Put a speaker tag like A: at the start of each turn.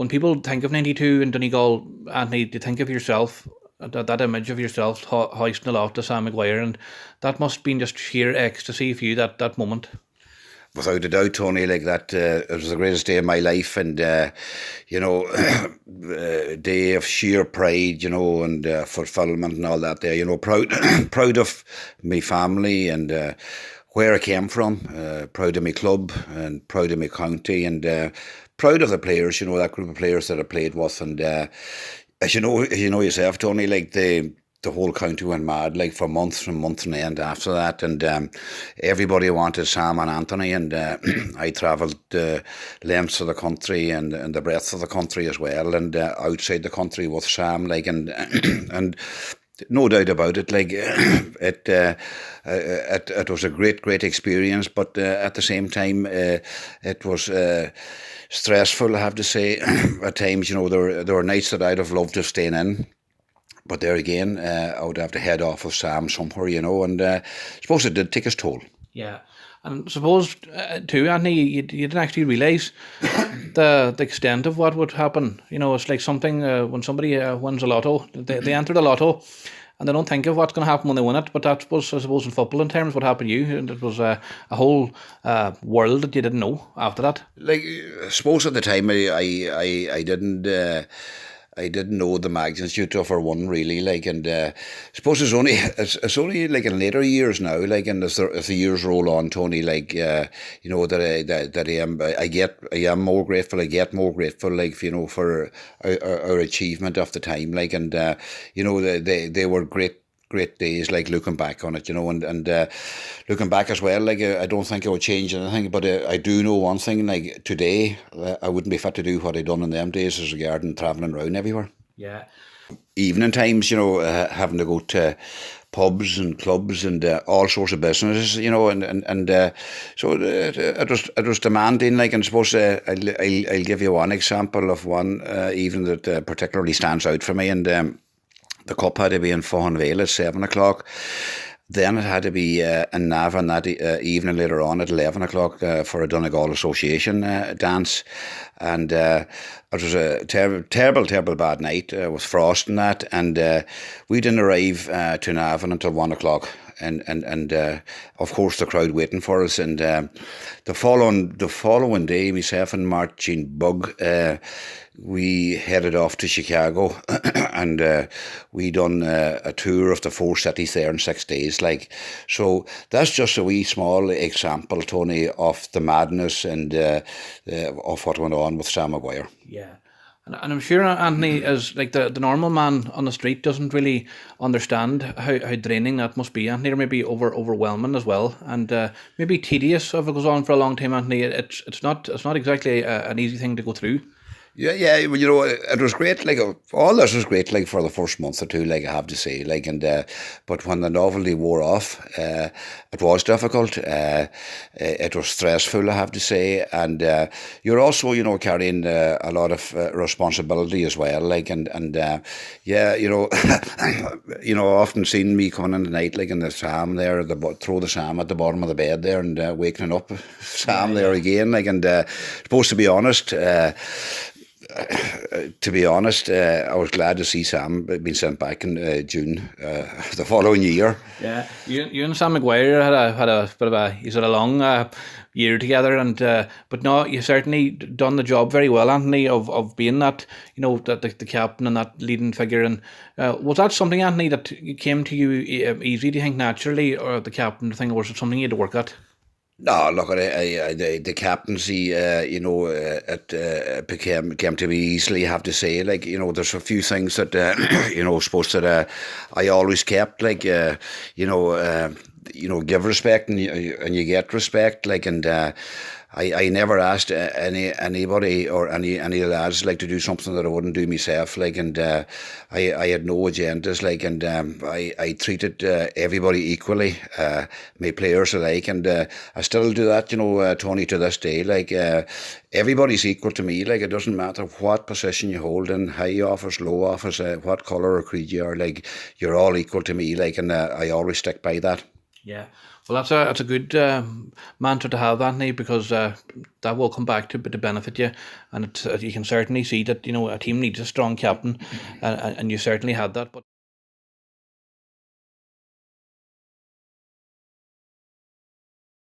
A: when people think of 92 in Donegal, Anthony, they think of yourself, that image of yourself hoisting aloft to Sam Maguire, and that must have been just sheer ecstasy for you, that moment.
B: Without a doubt, Tony, like that, it was the greatest day of my life, and you know, a day of sheer pride, you know, and fulfilment and all that. There, you know, proud, proud of my family and where I came from, proud of my club and proud of my county, and proud of the players. You know, that group of players that I played with, and as you know yourself, Tony, like the whole county went mad, like for months and months on end after that, and everybody wanted Sam and Anthony, and I travelled lengths of the country and the breadth of the country as well, and outside the country with Sam, like, and and no doubt about it, like it was a great experience, but at the same time it was stressful, I have to say. At times, you know, there were nights that I'd have loved to stay in. But there again, I would have to head off with Sam somewhere, you know, and I suppose it did take its toll.
A: Yeah, and suppose too, Anthony, you didn't actually realise the extent of what would happen. You know, it's like something when somebody wins a lotto, they enter the lotto, and they don't think of what's going to happen when they win it. But that's I suppose in football in terms what happened to you, and it was a whole world that you didn't know after that.
B: Like, I suppose at the time I didn't. I didn't know the magnitude of her one, really, like, and I suppose it's only like in later years now, like, and as the years roll on, Tony, like, you know, that I am more grateful, I get more grateful, like, you know, for our achievement of the time, like, and you know, they were great days, like, looking back on it, you know, and looking back as well, like, I don't think I would change anything, but I do know one thing, like, today I wouldn't be fit to do what I done in them days as regarding travelling around everywhere.
A: Yeah.
B: Evening times, you know, having to go to pubs and clubs and all sorts of businesses, you know, and so it was demanding, like, and I suppose I'll give you one example of one evening that particularly stands out for me, and the cup had to be in Faughanvale at 7 o'clock. Then it had to be in Navan that evening later on at 11 o'clock for a Donegal Association dance. And it was a terrible bad night with frost and that. And we didn't arrive to Navan until 1 o'clock. And of course the crowd waiting for us. And the following day, myself and Martin Bug, we headed off to Chicago, and we done a tour of the 4 cities there in 6 days. Like, so that's just a wee small example, Tony, of the madness and of what went on with Sam Maguire.
A: Yeah. And I'm sure Anthony, as like the normal man on the street, doesn't really understand how draining that must be, Anthony, or maybe overwhelming as well, and maybe tedious if it goes on for a long time, Anthony. It's not exactly an easy thing to go through.
B: Yeah, well, you know, it was great, like, all this was great, like, for the first month or two, like, I have to say, like, and, but when the novelty wore off, it was difficult, it was stressful, I have to say, and you're also, you know, carrying a lot of responsibility as well, like, and yeah, you know, you know, often seen me coming in the night, like, in the Sam there, throw the Sam at the bottom of the bed there, and waking up Sam there again, like, and supposed to be honest, I was glad to see Sam being sent back in June the following year.
A: Yeah, you and Sam Maguire had a bit of a long year together, and but no, you certainly done the job very well, Anthony, of being that, you know, that the captain and that leading figure. And was that something, Anthony, that came to you easy, do you think, naturally, or the captain thing, or was it something you had to work at?
B: No, look, the captaincy, you know, it came to me easily, I have to say. Like, you know, there's a few things that, you know, supposed that I always kept, like, you know, give respect and you get respect, like, and I never asked anybody or any lads, like, to do something that I wouldn't do myself, like, and I had no agendas, like, and I treated everybody equally, my players alike, and I still do that, you know, Tony, to this day, like, everybody's equal to me, like, it doesn't matter what position you hold in, high office, low office, what colour or creed you are, like, you're all equal to me, like, and I always stick by that.
A: Yeah, well, that's a good mantra to have, Anthony, because that will come back to benefit you, and you can certainly see that a team needs a strong captain, and you certainly had that. But